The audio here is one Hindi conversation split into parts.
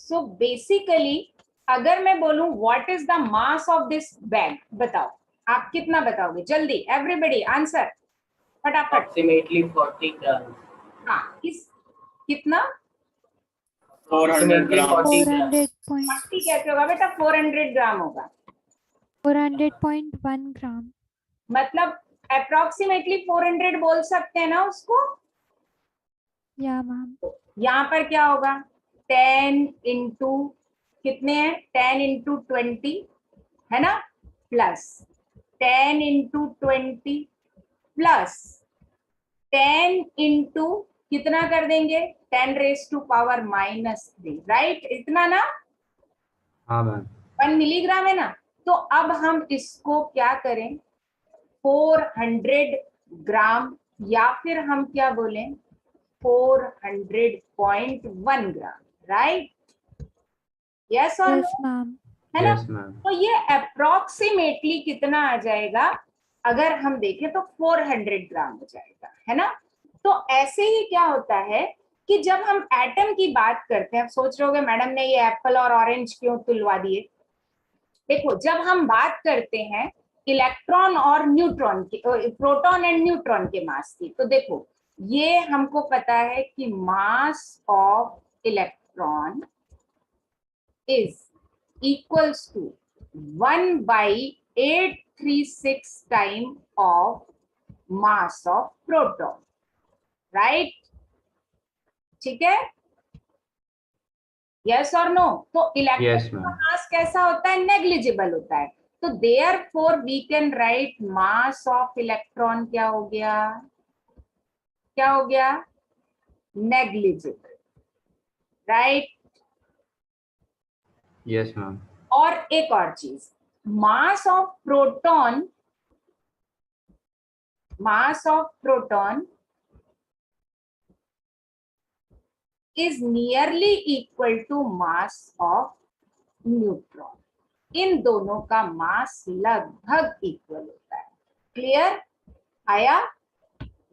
सो बेसिकली अगर मैं बोलूं what is the mass of this bag, बताओ आप कितना बताओगे? जल्दी एवरीबॉडी आंसर फटाफट। अप्रोक्सीमेटली 40 ग्राम। हाँ कितना? 400 ग्राम। 400 40 कैसे होगा बेटा? 400 ग्राम होगा। 400.1 ग्राम। मतलब अप्रोक्सीमेटली 400 बोल सकते हैं ना उसको। या मैम। यहाँ पर क्या होगा? 10 इंटू कितने हैं? 10 इंटू 20 है ना, प्लस 10 इंटू 20 प्लस 10 इंटू कितना कर देंगे? 10 रेज टू पावर -3, राइट? इतना ना? हाँ मैम। 1 मिलीग्राम है ना। तो अब हम इसको क्या करें? 400 ग्राम या फिर हम क्या बोलें 400.1 ग्राम, राइट? यस और यस मैम। है ना? Yes ma'am. तो ये अप्रोक्सीमेटली कितना आ जाएगा? अगर हम देखें तो 400 ग्राम हो जाएगा, है ना? तो ऐसे ही क्या होता है कि जब हम एटम की बात करते हैं, सोच रहे होगे मैडम ने ये एप्पल और ऑरेंज क्यों तुलवा दिए? देखो, जब हम बात करते हैं इलेक्ट्रॉन और न्यूट्रॉन की, प्रोटॉन एंड न्यूट्रॉन के मास की, तो देखो ये हमको पता है कि mass of electron is equals to 1/836 time of mass of proton, right? ठीक है, यस और नो? तो इलेक्ट्रॉन का मास कैसा होता है? नेग्लिजिबल होता है। तो therefore we can write mass of electron क्या हो गया? क्या हो गया? Negligible, right? Yes ma'am. और एक और चीज, mass of proton is nearly equal to mass of neutron. इन दोनों का मास लगभग इक्वल होता है। क्लियर आया?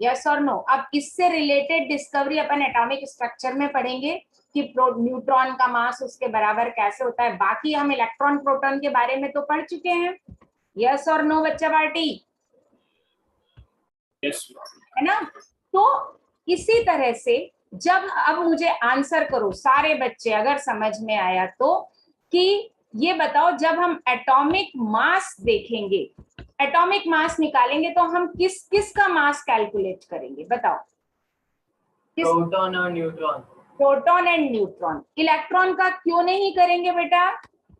यस और नो? अब इससे रिलेटेड डिस्कवरी अपन एटॉमिक स्ट्रक्चर में पढ़ेंगे कि न्यूट्रॉन का मास उसके बराबर कैसे होता है। बाकी हम इलेक्ट्रॉन प्रोटॉन के बारे में तो पढ़ चुके हैं। यस और नो बच्चा पार्टी? यस है ना? तो इसी तरह से जब अब मुझे आंसर करो सारे बच्चे, अगर समझ में आया तो, कि ये बताओ जब हम एटॉमिक मास देखेंगे, एटॉमिक मास निकालेंगे तो हम किस किस का मास कैलकुलेट करेंगे? बताओ। प्रोटॉन और neutron. Proton and neutron. Electron का क्यों नहीं करेंगे बेटा?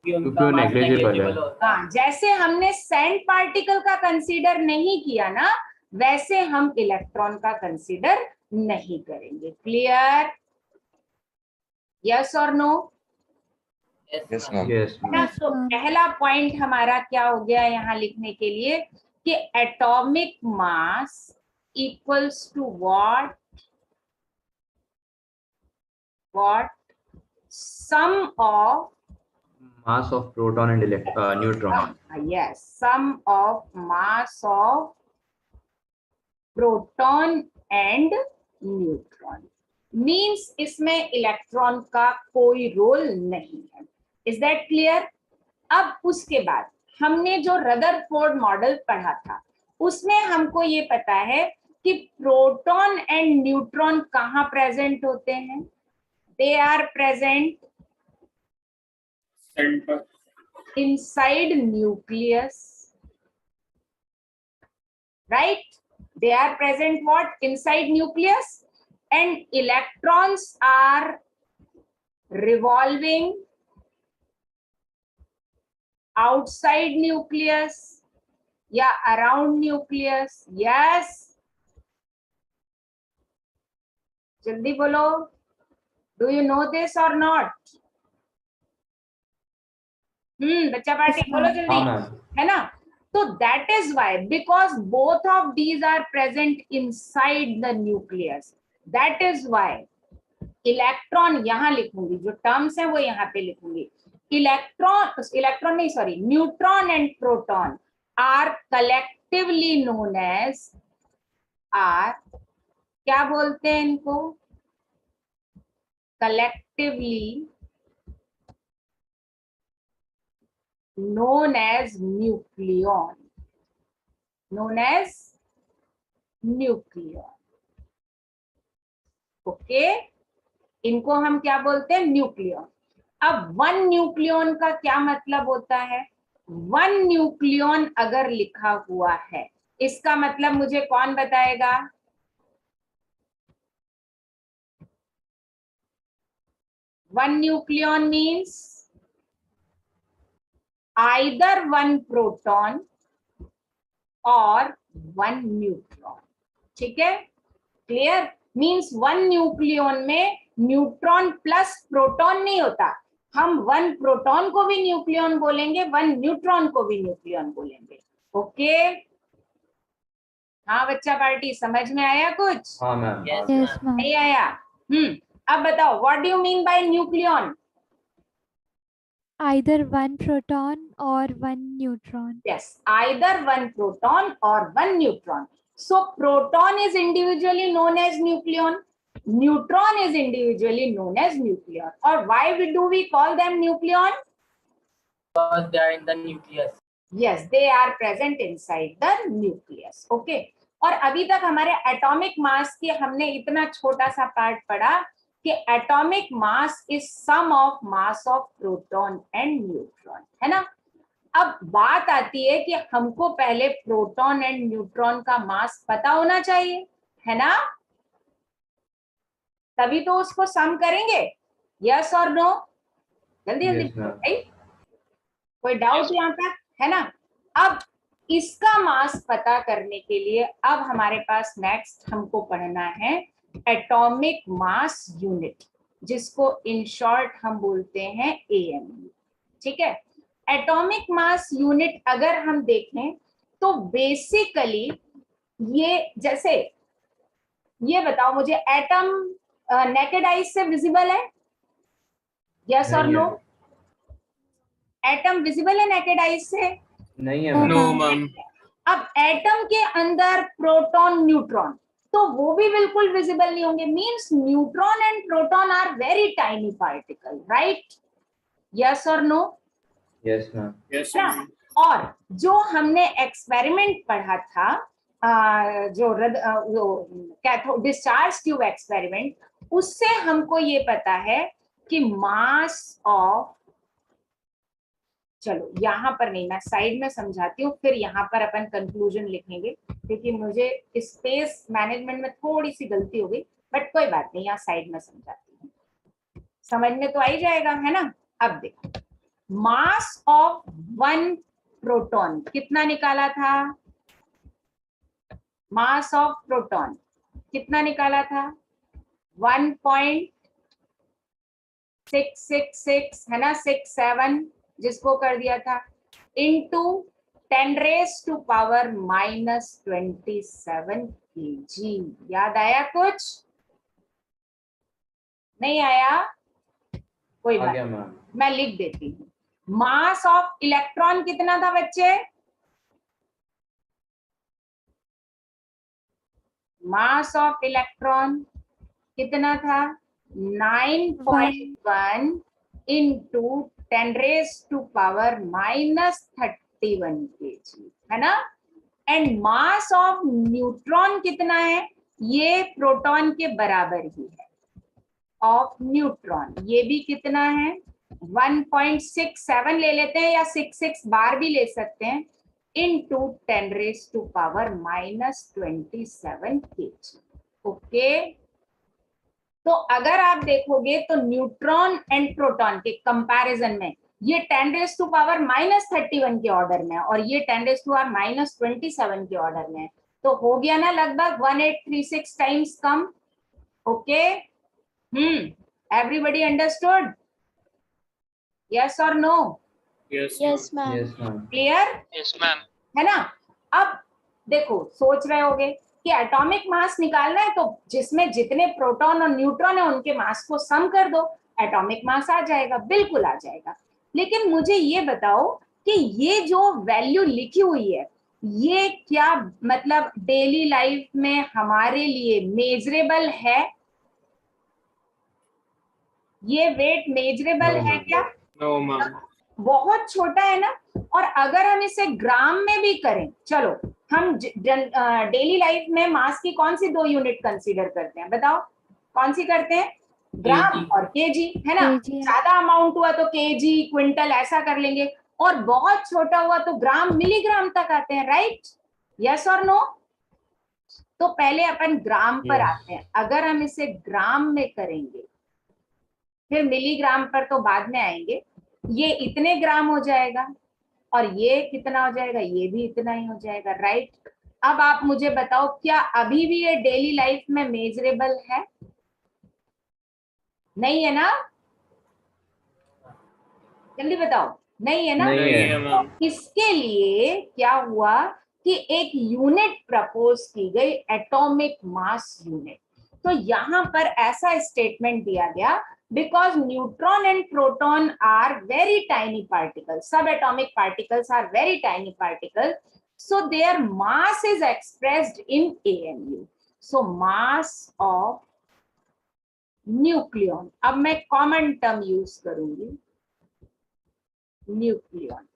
उनका मास नेग्लिजिबल होता है। हाँ, जैसे हमने सैंड पार्टिकल का कंसीडर नहीं किया ना, वैसे हम इलेक्ट्रॉन का कंसीडर नहीं करेंगे। क्लियर? यस और नो? Yes ma'am. तो पहला पॉइंट हमारा क्या हो गया यहाँ लिखने के लिए कि atomic mass equals to what? Sum of mass of proton and neutron. yes, sum of mass of proton and neutron means इसमें इलेक्ट्रॉन का कोई रोल नहीं है। Is that clear? अब उसके बाद हमने जो रदरफोर्ड मॉडल पढ़ा था उसमें हमको ये पता है कि प्रोटॉन एंड न्यूट्रॉन कहाँ प्रेजेंट होते हैं? They are present centre inside nucleus, right? They are present what? Inside nucleus, and electrons are revolving outside nucleus या around nucleus. Yes, जल्दी बोलो, do you know this or not? बच्चा पार्टी बोलो जल्दी। है ना? तो that is why, because both of these are present inside the nucleus, that is why electron यहां लिखूंगी, जो टर्म्स है वो यहाँ पे लिखूंगी। इलेक्ट्रॉन नहीं, sorry, neutron and proton are collectively known as, क्या बोलते हैं इनको? Collectively known as nucleon. Known as nucleon. Okay, इनको हम क्या बोलते हैं? न्यूक्लियन. अब 1 न्यूक्लियन का क्या मतलब होता है? 1 न्यूक्लियन अगर लिखा हुआ है, इसका मतलब मुझे कौन बताएगा? 1 न्यूक्लियन मीन्स either 1 प्रोटॉन और 1 न्यूट्रॉन. ठीक है, क्लियर? मीन्स 1 न्यूक्लियन में न्यूट्रॉन प्लस प्रोटॉन नहीं होता. हम 1 प्रोटॉन को भी न्यूक्लियन बोलेंगे, 1 न्यूट्रॉन को भी न्यूक्लियन बोलेंगे. ओके, हाँ बच्चा पार्टी, समझ में आया कुछ? हाँ ma'am. Yes, Yes, ma'am. ma'am. नहीं आया? अब बताओ, what do you mean by nucleon? Either one proton or one neutron. Yes, either 1 proton or 1 neutron. So proton is individually known as nucleon, neutron is individually known as nucleon. Or why do we call them nucleon? Because they are in the nucleus. Yes, they are present inside the nucleus. Okay. और अभी तक हमारे एटॉमिक मास के हमने इतना छोटा सा पार्ट पढ़ा कि atomic mass is sum of mass of proton and neutron, है ना? अब बात आती है कि हमको पहले प्रोटॉन एंड न्यूट्रॉन का मास पता होना चाहिए, है ना? तभी तो उसको सम करेंगे. यस और नो? जल्दी जल्दी. Yes, ma'am. राइट? कोई डाउट यहाँ तक, है ना? अब इसका मास पता करने के लिए अब हमारे पास नेक्स्ट हमको पढ़ना है एटॉमिक मास यूनिट, जिसको इन शॉर्ट हम बोलते हैं AMU. ठीक है, एटॉमिक मास यूनिट अगर हम देखें तो बेसिकली ये, जैसे ये बताओ मुझे, एटम नेकेड आइज से विजिबल है? यस और नहीं नो? है. एटम विजिबल है नेकेड आइज से? नहीं है No, ma'am. No, ma'am. ma'am. अब एटम के अंदर प्रोटॉन न्यूट्रॉन, तो वो भी बिल्कुल विजिबल नहीं होंगे. Means neutron and proton are very tiny particle, right? Yes और नो? Yes, ma'am. Yes, ना? ma'am. और जो हमने एक्सपेरिमेंट पढ़ा था, जो डिस्चार्ज ट्यूब एक्सपेरिमेंट, उससे हमको ये पता है कि मास ऑफ, चलो यहाँ पर नहीं, मैं साइड में समझाती हूँ, फिर यहाँ पर अपन कंक्लूजन लिखेंगे, क्योंकि मुझे स्पेस मैनेजमेंट में थोड़ी सी गलती हो गई, बट कोई बात नहीं, यहाँ साइड में समझाती हूँ, समझ में तो आ ही जाएगा, है ना? अब देखो, मास ऑफ 1 प्रोटॉन कितना निकाला था? मास ऑफ प्रोटॉन कितना निकाला था? 1.666, है ना? 67 जिसको कर दिया था, इनटू 10⁻⁻27 kg. याद आया कुछ? नहीं आया? कोई आ बात गया नहीं, मैम. मैं लिख देती हूँ. मास ऑफ इलेक्ट्रॉन कितना था बच्चे? मास ऑफ इलेक्ट्रॉन कितना था? 9.1 इंटू 10⁻⁻31 kg, है ना? एंड मास ऑफ न्यूट्रॉन कितना है? ये प्रोटॉन के बराबर ही है. ऑफ न्यूट्रॉन ये भी कितना है? 1.67 ले लेते हैं, या 66 बार भी ले सकते हैं, इनटू 10⁻⁻27 kg. ओके, तो अगर आप देखोगे तो न्यूट्रॉन एंड प्रोटॉन के कंपैरिजन में ये 10⁻⁻31 के ऑर्डर में है, और ये 10⁻⁻27 के ऑर्डर में है. तो हो गया ना लगभग 1836 टाइम्स कम. Okay, everybody understood? यस और no? Yes, Yes, ma'am. ma'am. Yes, ma'am. Clear? Yes, ma'am. है ना? अब देखो, सोच रहे होगे कि एटॉमिक मास निकालना है तो जिसमें जितने प्रोटॉन और न्यूट्रॉन है उनके मास को सम कर दो, एटॉमिक मास आ जाएगा. बिल्कुल आ जाएगा. लेकिन मुझे ये बताओ कि ये जो वैल्यू लिखी हुई है, ये क्या मतलब डेली लाइफ में हमारे लिए मेजरेबल है? ये वेट मेजरेबल No, है ma'am. क्या? No, ma'am. बहुत छोटा है ना। और अगर हम इसे ग्राम में भी करें, चलो हम डेली लाइफ में मास की कौन सी 2 यूनिट कंसीडर करते हैं, बताओ कौन सी करते हैं? ग्राम केजी। और केजी, है ना। केजी है। ज्यादा अमाउंट हुआ तो केजी, क्विंटल ऐसा कर लेंगे, और बहुत छोटा हुआ तो ग्राम, मिलीग्राम तक आते हैं, राइट? यस और नो? तो पहले अपन ग्राम पर Yes. आते हैं। अगर हम इसे ग्राम में करेंगे, फिर मिलीग्राम पर तो बाद में आएंगे। ये इतने ग्राम हो जाएगा, और ये कितना हो जाएगा? ये भी इतना ही हो जाएगा, राइट? अब आप मुझे बताओ, क्या अभी भी ये डेली लाइफ में मेजरेबल है? नहीं है ना? जल्दी बताओ, नहीं है ना? नहीं नहीं है। है तो मैम। इसके लिए क्या हुआ कि एक यूनिट प्रपोज की गई, एटॉमिक मास यूनिट। तो यहां पर ऐसा स्टेटमेंट दिया गया, because neutron and proton are very tiny particles, subatomic particles are very tiny particles, so their mass is expressed in AMU. So mass of nucleon, अब मैं कॉमन टर्म यूज करूंगी, nucleon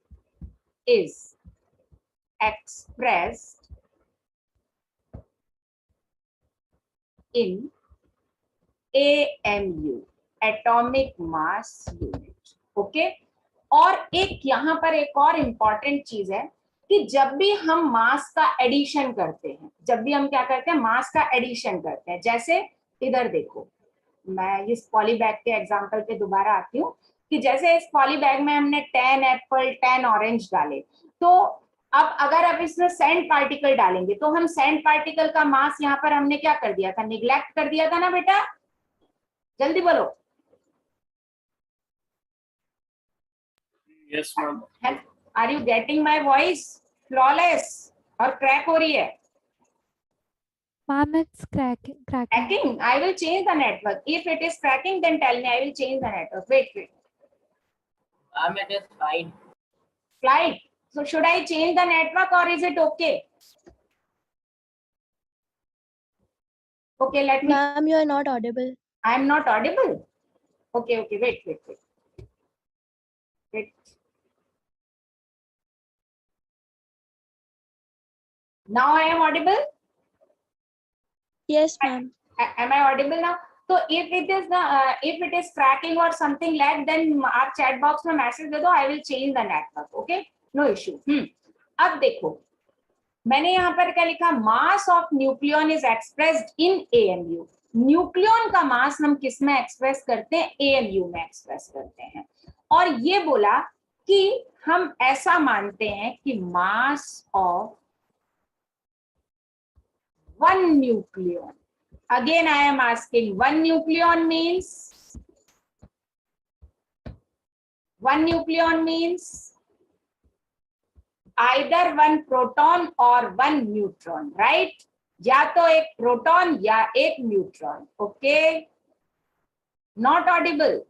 is expressed in AMU, atomic mass unit. Okay? और एक यहां पर एक और इंपॉर्टेंट चीज है कि जब भी हम मास का एडिशन करते हैं, जब भी हम क्या करते हैं, मास का एडिशन करते हैं, जैसे इधर देखो, मैं इस पॉली बैग के एग्जांपल पे दोबारा आती हूँ, कि जैसे इस पॉली बैग में हमने 10 एप्पल 10 ऑरेंज डाले, तो अब अगर आप इसमें सैंड पार्टिकल डालेंगे, तो हम सैंड पार्टिकल का मास यहाँ पर हमने क्या कर दिया था? निग्लेक्ट कर दिया था ना बेटा? जल्दी बोलो। Yes ma'am. Are you getting my voice flawless, और क्रैक हो रही है? Ma'am, it's cracking. Cracking? I will change the network. If it is cracking, then tell me. I will change the network. Wait. Ma'am it is fine. Flight. So should I change the network or is it okay? Okay, let me. Ma'am, you are not audible. I am not audible. Okay. Wait. Now I am audible. Yes, ma'am. Am I audible now? So if it is cracking or something like, then आप chat box में message दे दो. I will change the network. Okay, no issue. अब देखो, मैंने यहाँ पर क्या लिखा? Mass of nucleon is expressed in AMU. Nucleon का मास हम किस में एक्सप्रेस करते हैं? AMU में एक्सप्रेस करते हैं। और ये बोला कि हम ऐसा मानते हैं कि mass of one nucleon. Again, I am asking, one nucleon means either one proton or one neutron, right? या तो एक प्रोटॉन या एक न्यूट्रॉन। Okay, not Audible?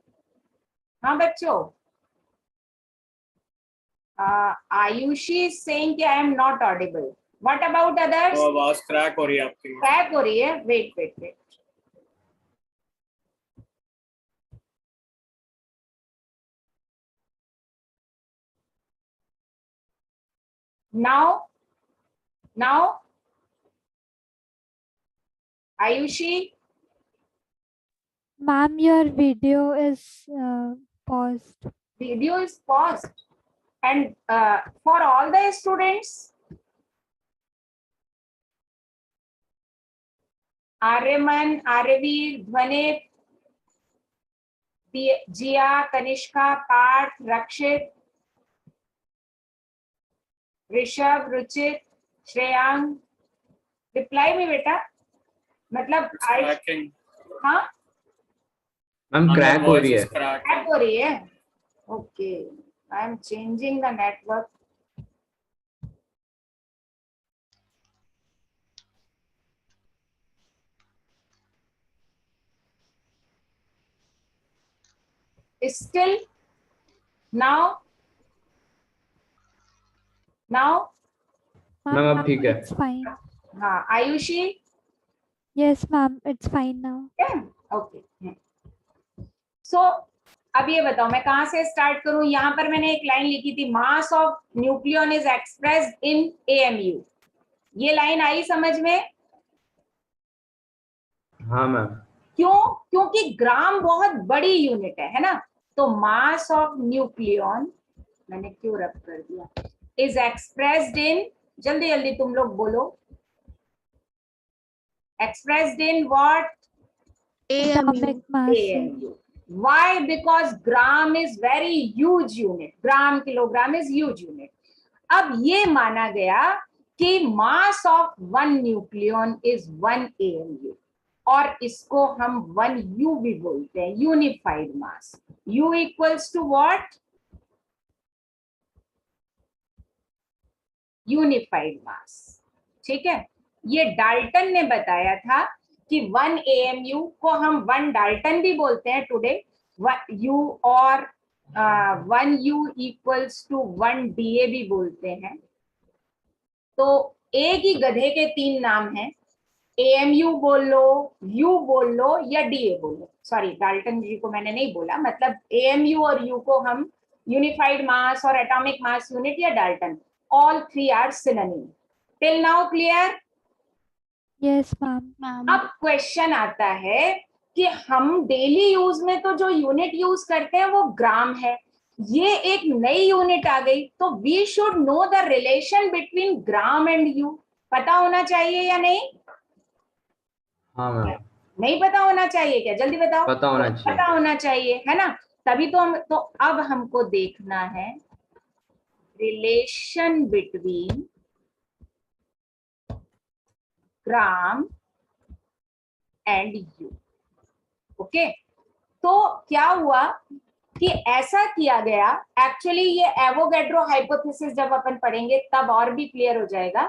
हाँ बच्चों, आयुषी इज सेइंग कि I am not Audible. What about others? आवाज क्रैक हो रही है आपकी। क्रैक हो रही है? Wait. now Ayushi, Ma'am, your video is paused. video is paused, and for all the students, Aryaman, Aryaveer, Dhwanit, Jia, Kanishka, Parth, Rakshit, Rishabh, Ruchit, Shreyank, reply में बेटा, मतलब क्रैकिंग। हाँ, मैम क्रैक हो रही है। क्रैक हो रही है। Okay, I am changing the network. Still now Ma'am, अब ठीक है। it's fine. हाँ, Ayushi, Yes, ma'am, it's fine now. Okay. So अब ये बताओ मैं कहां से स्टार्ट करूं। यहां पर मैंने एक लाइन लिखी थी, mass of nucleon is expressed in AMU। ये लाइन आई समझ में? हाँ मैम। क्यों? क्योंकि ग्राम बहुत बड़ी यूनिट है ना। तो मास ऑफ न्यूक्लियन, मैंने क्यों रब कर दिया, इज एक्सप्रेस्ड इन, जल्दी जल्दी तुम लोग बोलो, expressed in what? Atomic mass. AMU. Why? Because gram is very huge unit. Gram, kilogram is huge unit. अब ये माना गया कि mass of one nucleon is 1 AMU, और इसको हम 1U भी बोलते हैं, unified mass. U equals to what? Unified mass. ठीक है, ये डाल्टन ने बताया था कि 1 AMU को हम 1 डाल्टन भी बोलते हैं टुडे, U, और 1U इक्वल्स टू 1 DA भी बोलते हैं। तो एक ही गधे के 3 नाम हैं, AMU बोल लो, U बोल लो या DA बोल लो। सॉरी, डाल्टन जी को मैंने नहीं बोला, मतलब AMU और U को हम यूनिफाइड मास और एटॉमिक मास यूनिट या Dalton, all 3 are synonym. Till now clear? Yes, ma'am. अब क्वेश्चन आता है कि हम डेली यूज में तो जो यूनिट यूज करते हैं वो ग्राम है, ये एक नई यूनिट आ गई, तो we should know the relation between gram and u. पता होना चाहिए या नहीं? हाँ मैम। नहीं पता होना चाहिए क्या? जल्दी बताओ। पता होना चाहिए। पता होना चाहिए, है ना? तभी तो हम, तो अब हमको देखना है relation between gram and you. Okay, तो क्या हुआ कि ऐसा किया गया, एक्चुअली ये एवोगैड्रो हाइपोथेसिस जब अपन पढ़ेंगे तब और भी क्लियर हो जाएगा।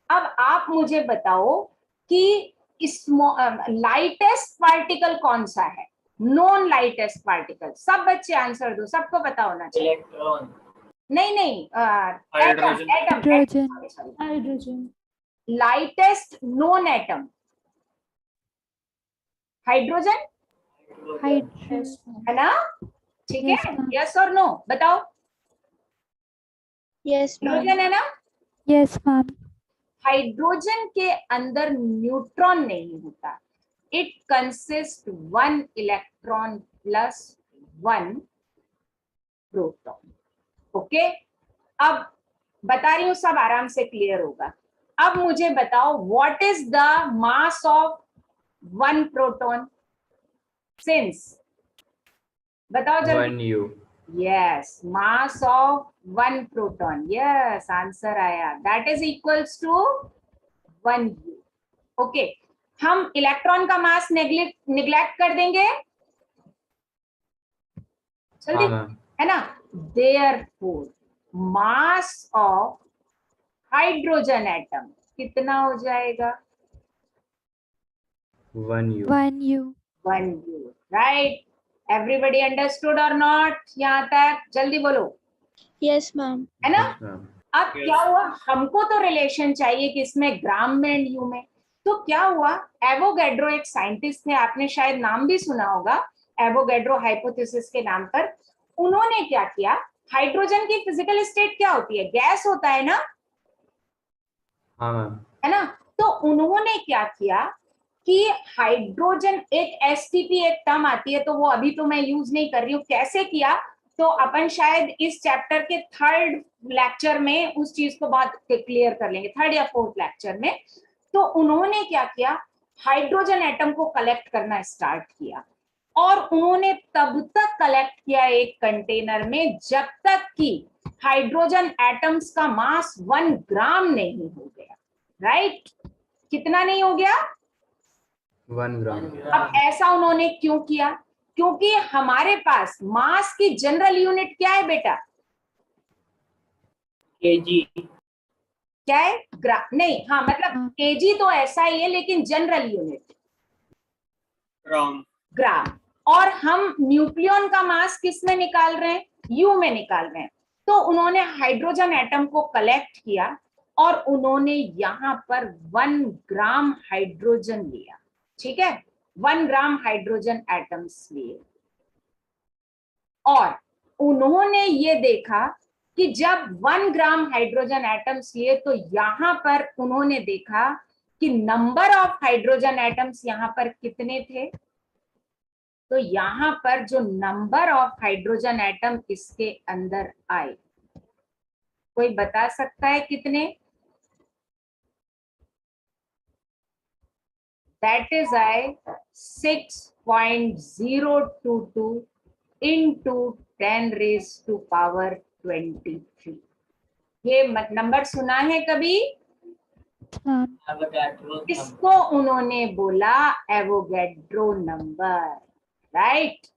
अब आप मुझे बताओ कि लाइटेस्ट पार्टिकल कौन सा है, नॉन लाइटेस्ट पार्टिकल। सब बच्चे आंसर दो, सबको पता होना चाहिए। इलेक्ट्रॉन, नहीं, hydrogen, Hydrogen. Lightest non atom hydrogen Hydrogen. है ना? ठीक Yes, है, ma'am. यस और नो बताओ। Yes, हाइड्रोजन है ना? Yes, ma'am. हाइड्रोजन के अंदर न्यूट्रॉन नहीं होता, it consist 1 electron plus 1 proton. Okay, अब बता रही हूं, सब आराम से क्लियर होगा। अब मुझे बताओ what is the mass of 1 proton, since बताओ जल्दी। 1U। Yes, mass of 1 proton, yes answer आया, that is equals to 1U। Okay, हम इलेक्ट्रॉन का मास निग्लेक्ट कर देंगे जल्दी, हाँ मैम। है ना? Therefore mass of hydrogen atom कितना हो जाएगा? 1U। 1U. 1U, right? Everybody understood और नॉट? यहां तक जल्दी बोलो, Yes, ma'am. है ना? Yes, ma'am। अब क्या हुआ, हमको तो रिलेशन चाहिए किसमें, ग्राम में एंड यू में। तो क्या हुआ, एवोगैड्रो एक साइंटिस्ट थे, आपने शायद नाम भी सुना होगा एवोगैड्रो हाइपोथेसिस के नाम पर। उन्होंने क्या किया, हाइड्रोजन की फिजिकल स्टेट क्या होती है, गैस होता है ना, हाँ मैम। है ना? तो उन्होंने क्या किया कि हाइड्रोजन, एक एसटीपी एक टर्म आती है, तो वो अभी तो मैं यूज नहीं कर रही हूँ, कैसे किया तो अपन शायद इस चैप्टर के 3rd लेक्चर में उस चीज को बहुत क्लियर कर लेंगे, 3rd या 4th लेक्चर में। तो उन्होंने क्या किया, हाइड्रोजन एटम को कलेक्ट करना स्टार्ट किया, और उन्होंने तब तक कलेक्ट किया एक कंटेनर में जब तक कि हाइड्रोजन एटम्स का मास 1 ग्राम नहीं हो गया, राइट? कितना नहीं हो गया? 1 ग्राम। अब ऐसा उन्होंने क्यों किया? क्योंकि हमारे पास मास की जनरल यूनिट क्या है बेटा? केजी, क्या है? नहीं, हाँ मतलब केजी तो ऐसा ही है, लेकिन जनरल यूनिट ग्राम, ग्राम। और हम न्यूक्लियन का मास किस में निकाल रहे हैं? यू में निकाल रहे हैं। तो उन्होंने हाइड्रोजन एटम को कलेक्ट किया और उन्होंने यहां पर 1 ग्राम हाइड्रोजन लिया, ठीक है, 1 ग्राम हाइड्रोजन एटम्स लिए, और उन्होंने ये देखा कि जब 1 ग्राम हाइड्रोजन एटम्स लिए तो यहां पर उन्होंने देखा कि नंबर ऑफ हाइड्रोजन एटम्स यहां पर कितने थे। तो यहां पर जो नंबर ऑफ हाइड्रोजन एटम इसके अंदर आए, कोई बता सकता है कितने? That is I 6.022 into 10 raised to power 23। ये नंबर सुना है कभी? इसको उन्होंने बोला एवोगैड्रो नंबर, राइट?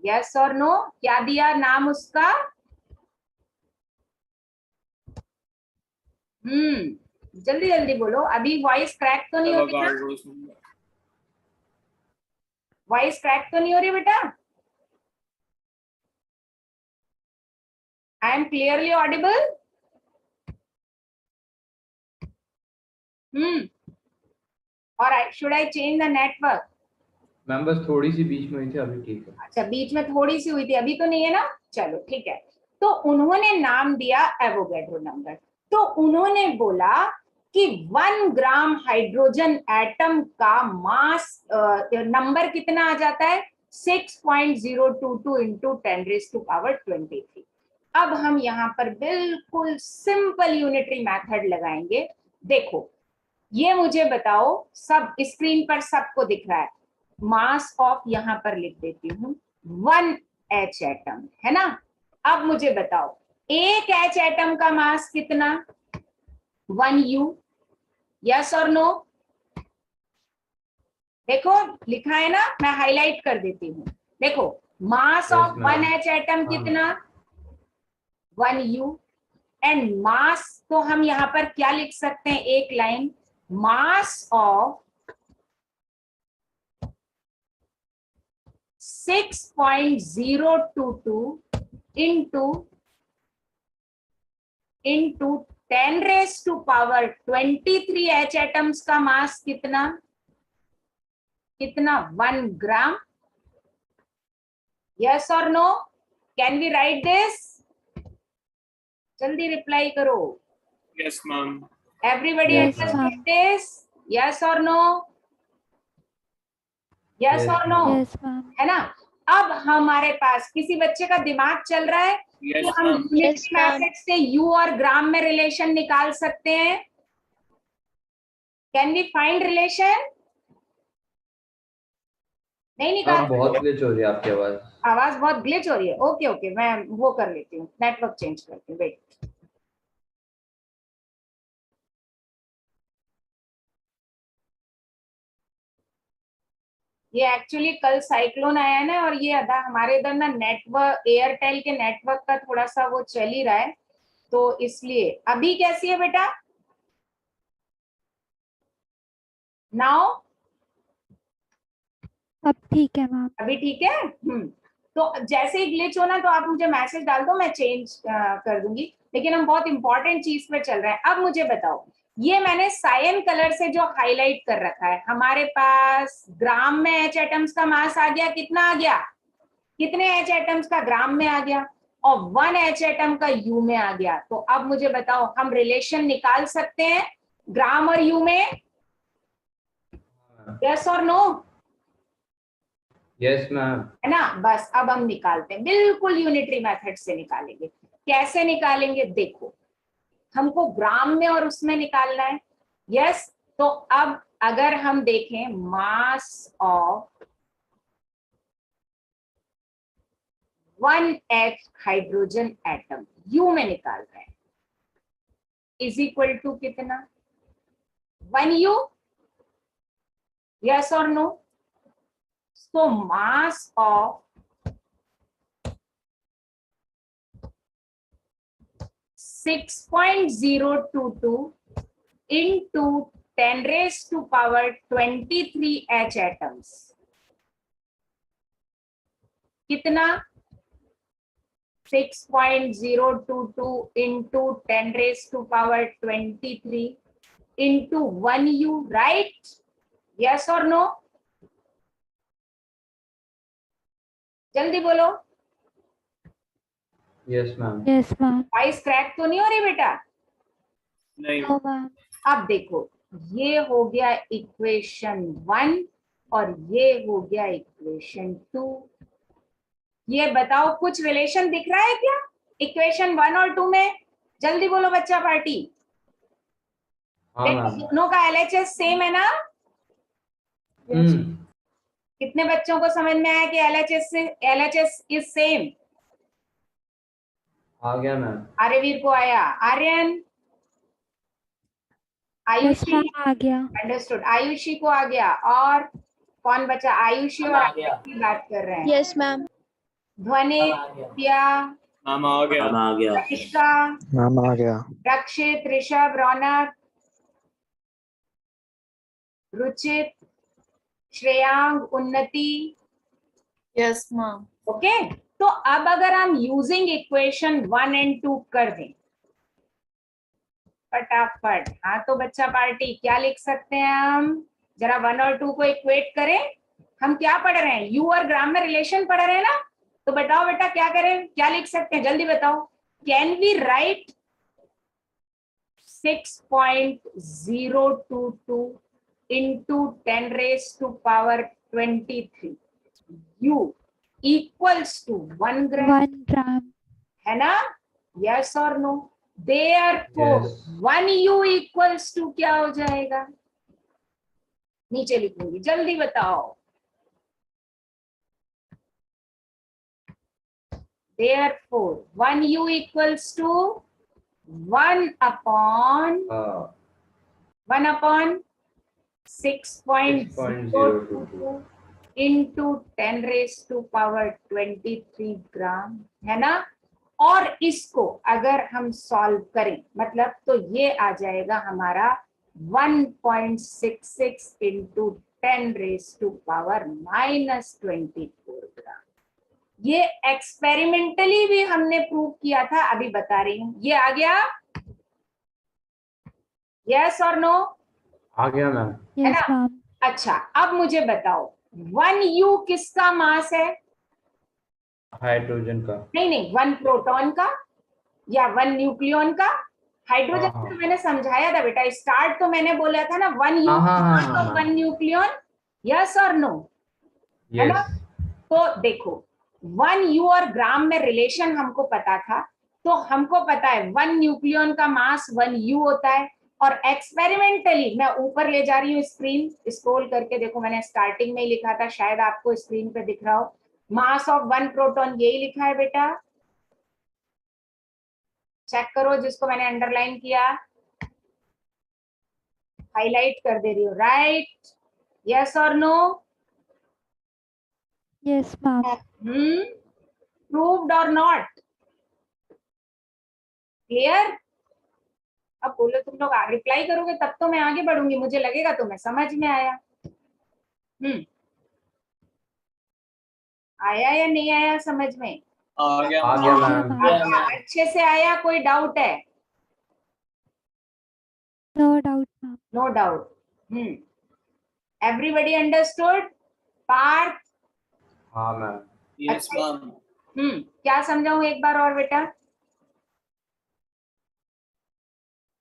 यस और नो? क्या दिया नाम उसका? जल्दी जल्दी बोलो, अभी वॉइस क्रैक तो नहीं हो रही? Avogadro's number. वॉइस क्रैक तो नहीं हो रही बेटा? I am clearly audible? और should I change the network? Ma'am बस थोड़ी सी बीच में हुई थी, अभी ठीक है। अच्छा, बीच में थोड़ी सी हुई थी, अभी तो नहीं है ना? चलो ठीक है। तो उन्होंने नाम दिया एवोगैड्रो नंबर। तो उन्होंने बोला कि 1 ग्राम हाइड्रोजन एटम का मास नंबर कितना आ जाता है? 6.022 into 10 raised to power 23। अब हम यहाँ पर बिल्कुल सिंपल यूनिटरी मेथड लगाएंगे। देखो, ये मुझे बताओ, सब स्क्रीन पर सबको दिख रहा है, मास ऑफ यहां पर लिख देती हूं 1H एटम, है ना? अब मुझे बताओ, एक H एटम का मास कितना? 1U। यस और नो? देखो लिखा है ना, मैं हाईलाइट कर देती हूँ। देखो, मास ऑफ 1H एटम कितना? 1U। एंड मास तो हम यहां पर क्या लिख सकते हैं? एक line, mass of 6.022 into 10 raised to power 23 H atoms का मास कितना? 1 ग्राम। यस और no? Can we write this? जल्दी रिप्लाई करो। Yes, ma'am. Everybody Yes, understood ma'am. This? Yes और नो? यस और नो? Yes, ma'am. है ना? अब हमारे पास किसी बच्चे का दिमाग चल रहा है Yes, कि हम ma'am. यूनिटरी मैथड से यू और ग्राम में रिलेशन निकाल सकते हैं। Can we find relation? नहीं निकाल? बहुत ग्लिच हो रही है आपकी आवाज। आवाज बहुत ग्लिच हो रही है। ओके ओके, मैं वो कर लेती हूँ, नेटवर्क चेंज करती हूँ, वेट। ये एक्चुअली कल साइक्लोन आया है ना, और ये अदा हमारे इधर ना नेटवर्क, एयरटेल के नेटवर्क का थोड़ा सा वो चल ही रहा है, तो इसलिए। अभी कैसी है बेटा? नाउ? अब ठीक है मैम। अभी ठीक है? तो जैसे ही ग्लिच हो ना, तो आप मुझे मैसेज डाल दो, मैं चेंज कर दूंगी। लेकिन हम बहुत इंपॉर्टेंट चीज पे चल रहे हैं। अब मुझे बताओ, ये मैंने साइन कलर से जो हाईलाइट कर रखा है, हमारे पास ग्राम में H एटम्स का मास आ गया। कितना आ गया? कितने H एटम्स का ग्राम में आ गया? और 1H एटम का U में आ गया। तो अब मुझे बताओ, हम रिलेशन निकाल सकते हैं ग्राम और U में? यस और नो? Yes ma'am. है ना? बस अब हम निकालते हैं, बिल्कुल यूनिटरी मेथड से निकालेंगे। कैसे निकालेंगे? देखो, हमको ग्राम में और उसमें निकालना है। यस, तो अब अगर हम देखें, mass of 1H hydrogen atom you में निकाल रहे हैं, इज इक्वल टू कितना? 1U। यस और no? So mass of 6.022 into 10 raised to power 23 H atoms कितना? 6.022 into 10 raised to power 23 into 1U, right? Yes or no? जल्दी बोलो। Yes, ma'am. Yes, ma'am. Ice crack तो नहीं हो रही बेटा? नहीं No, ma'am. अब देखो, ये हो गया इक्वेशन 1 और ये हो गया इक्वेशन 2। ये बताओ कुछ रिलेशन दिख रहा है क्या इक्वेशन 1 और 2 में? जल्दी बोलो बच्चा पार्टी। हाँ देखो मैम। दोनों का एलएचएस सेम है ना? कितने बच्चों को समझ में आया कि एलएचएस इज सेम? आ गया मैम। आर्यवीर को आया? Aryan, Yes, Ayushi, ma'am. आ गया. अंडरस्टूड। आयुषी को आ गया। और कौन बचा? आयुषी और आर्यन की बात कर रहे हैं। Yes, ma'am. ध्वनि, प्रिया, मैम आ गया। आ गया। कनिष्का, मैम आ गया। रक्षित, ऋषभ, रौनक, रुचित, श्रेयांग, उन्नति। Yes, ma'am. ओके, तो अब अगर हम यूजिंग इक्वेशन 1 एंड 2 कर दें फटाफट। हाँ तो बच्चा पार्टी क्या लिख सकते हैं हम? जरा 1 और 2 को इक्वेट करें। हम क्या पढ़ रहे हैं? यू और ग्राम में रिलेशन पढ़ रहे हैं ना? तो बताओ बेटा क्या करें, क्या लिख सकते हैं, जल्दी बताओ। Can we write 6.022 into 10 raised to power 23 u equals to 1 gram? 1 gram. है ना? यस और no? Therefore, Yes. 1u equals to क्या हो जाएगा? नीचे लिखूंगी, जल्दी बताओ। Therefore, 1u equals to 1 upon 6.022 into 10 raised to power 23 ग्राम, है ना? और इसको अगर हम सॉल्व करें मतलब तो ये आ जाएगा हमारा 1.66 into 10 raised to power -24 ग्राम। ये एक्सपेरिमेंटली भी हमने प्रूव किया था, अभी बता रही हूं। ये आ गया? यस और नो? आ गया मैम। Yes, ma'am. अच्छा, अब मुझे बताओ 1u किसका मास है? हाइड्रोजन का। नहीं, 1 प्रोटॉन का या 1 न्यूक्लियन का? हाइड्रोजन हाँ। तो मैंने समझाया था बेटा, स्टार्ट तो मैंने बोला था ना 1 यू हाँ। 1 न्यूक्लियन। यस और नो? है ना? यस। तो देखो 1 यू और ग्राम में रिलेशन हमको पता था, तो हमको पता है 1 न्यूक्लियन का मास 1 यू होता है। और एक्सपेरिमेंटली मैं ऊपर ले जा रही हूँ, स्क्रीन स्क्रॉल करके देखो, मैंने स्टार्टिंग में ही लिखा था, शायद आपको स्क्रीन पे दिख रहा हो। मास ऑफ 1 प्रोटॉन यही लिखा है बेटा, चेक करो जिसको मैंने अंडरलाइन किया, हाईलाइट कर दे रही हूँ। राइट? यस और नो? Yes, ma'am. प्रूव्ड और नॉट? क्लियर? अब बोलो तुम लोग रिप्लाई करोगे तब तो मैं आगे बढ़ूंगी, मुझे लगेगा तुम्हें समझ में आया। आया या नहीं आया समझ में? आ गया। आ गया मैम। अच्छा, अच्छे से आया? कोई डाउट है? No doubt, ma'am. No doubt. Everybody understood? Parth? हाँ मैम। Yes ma'am. क्या समझाऊं एक बार और बेटा?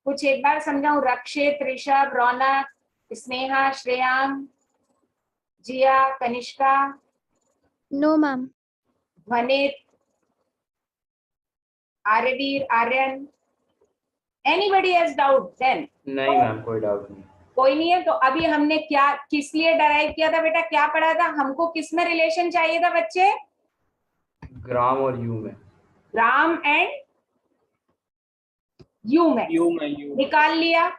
कुछ एक बार समझाऊं? Rakshit, Rishabh, Raunak, Sneha, Shreyang, Jiya, Kanishka, No, ma'am. Dhwanit, Aryaveer, Aryan? Anybody has doubt? Then नहीं मैम, कोई डाउट नहीं। कोई नहीं है। तो अभी हमने क्या किस लिए डराइव किया था बेटा? क्या पढ़ा था हमको? किस में रिलेशन चाहिए था बच्चे? ग्राम और यू में। ग्राम एंड यू में। यू में यू। निकाल लिया।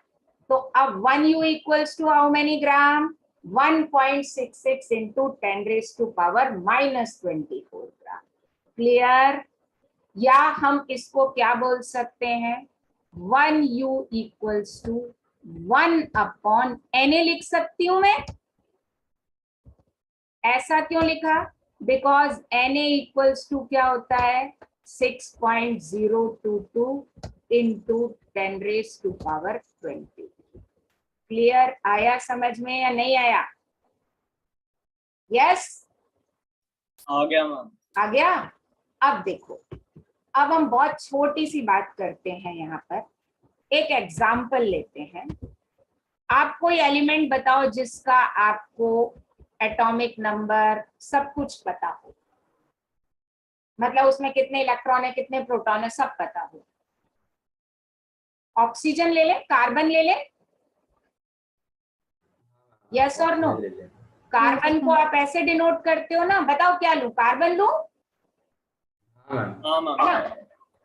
तो अब 1 u equals to how many gram? 1.66 into 10 raised to power -24 gram. Clear? या हम इसको क्या बोल सकते हैं? 1 u equals to 1 upon Na लिख सकती हूं मैं। ऐसा क्यों लिखा? बिकॉज Na इक्वल्स टू क्या होता है? 6.022 into 10 raised to power 20। Clear? आया समझ में या नहीं आया? यस? आ गया मैम। आ गया? अब देखो अब हम बहुत छोटी सी बात करते हैं यहाँ पर, एक एग्जाम्पल लेते हैं। आप कोई एलिमेंट बताओ जिसका आपको एटॉमिक नंबर सब कुछ पता हो, मतलब उसमें कितने इलेक्ट्रॉन है, कितने प्रोटॉन है, सब पता हो। ऑक्सीजन ले ले, कार्बन ले ले, यस और नो? कार्बन को आप ऐसे डिनोट करते हो ना, बताओ क्या लूं, कार्बन लूं? हाँ है मैम। ना?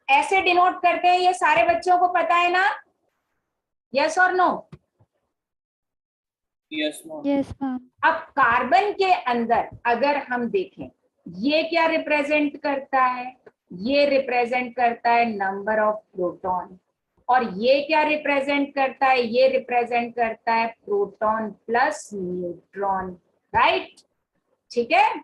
ऐसे डिनोट करते हैं, ये सारे बच्चों को पता है ना? यस और no? Yes ma'am. Yes, ma'am. अब कार्बन के अंदर अगर हम देखें, ये क्या रिप्रेजेंट करता है? ये रिप्रेजेंट करता है नंबर ऑफ प्रोटॉन। और ये क्या रिप्रेजेंट करता है? ये रिप्रेजेंट करता है प्रोटॉन प्लस न्यूट्रॉन, राइट? ठीक है,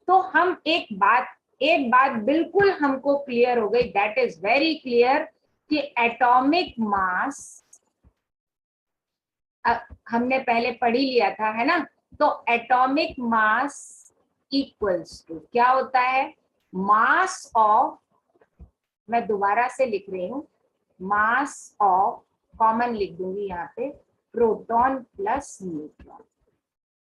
तो हम एक बात बिल्कुल हमको क्लियर हो गई, दैट इज वेरी क्लियर, कि एटॉमिक मास हमने पहले पढ़ ही लिया था, है ना? तो एटॉमिक मास इक्वल्स टू क्या होता है? मास ऑफ, मैं दोबारा से लिख रही हूं, मास ऑफ, कॉमन लिख दूंगी यहाँ पे, प्रोटॉन प्लस न्यूट्रॉन।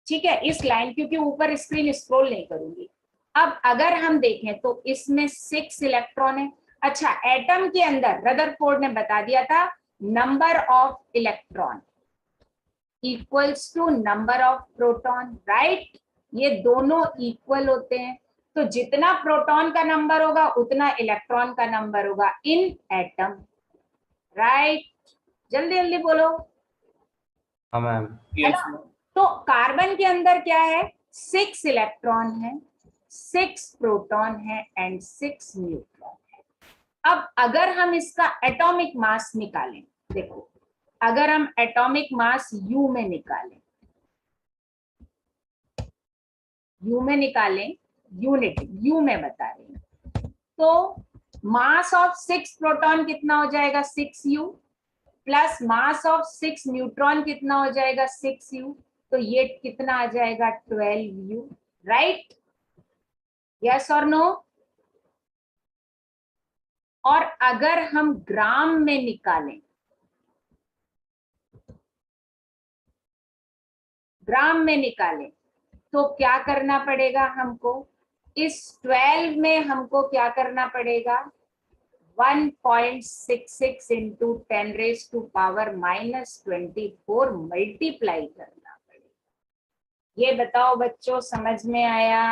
ठीक है, इस लाइन, क्योंकि ऊपर स्क्रीन स्क्रॉल नहीं करूंगी। अब अगर हम देखें तो इसमें 6 इलेक्ट्रॉन है। अच्छा, एटम के अंदर रदरफोर्ड ने बता दिया था, number of electron equals to number of proton, right? ये दोनों इक्वल होते हैं, तो जितना प्रोटॉन का नंबर होगा उतना इलेक्ट्रॉन का नंबर होगा इन एटम, राइट? जल्दी जल्दी बोलो। हाँ मैम। Yes ma'am. तो कार्बन के अंदर क्या है? 6 इलेक्ट्रॉन है, 6 प्रोटॉन है एंड 6 न्यूट्रॉन है। अब अगर हम इसका एटॉमिक मास निकालें, देखो, अगर हम एटॉमिक मास U में निकालें, U में निकालें, यूनिट U में बता रही हूं, तो मास ऑफ 6 प्रोटॉन कितना हो जाएगा? 6U plus mass of 6 neutron कितना हो जाएगा? 6U, तो ये कितना आ जाएगा? 12U, right? यस और नो? और अगर हम ग्राम में निकालें, ग्राम में निकालें, तो क्या करना पड़ेगा हमको? इस 12 में हमको क्या करना पड़ेगा? 1.66 into 10 raise to power -24 multiply करना पड़ेगा। ये बताओ बच्चों, समझ में आया?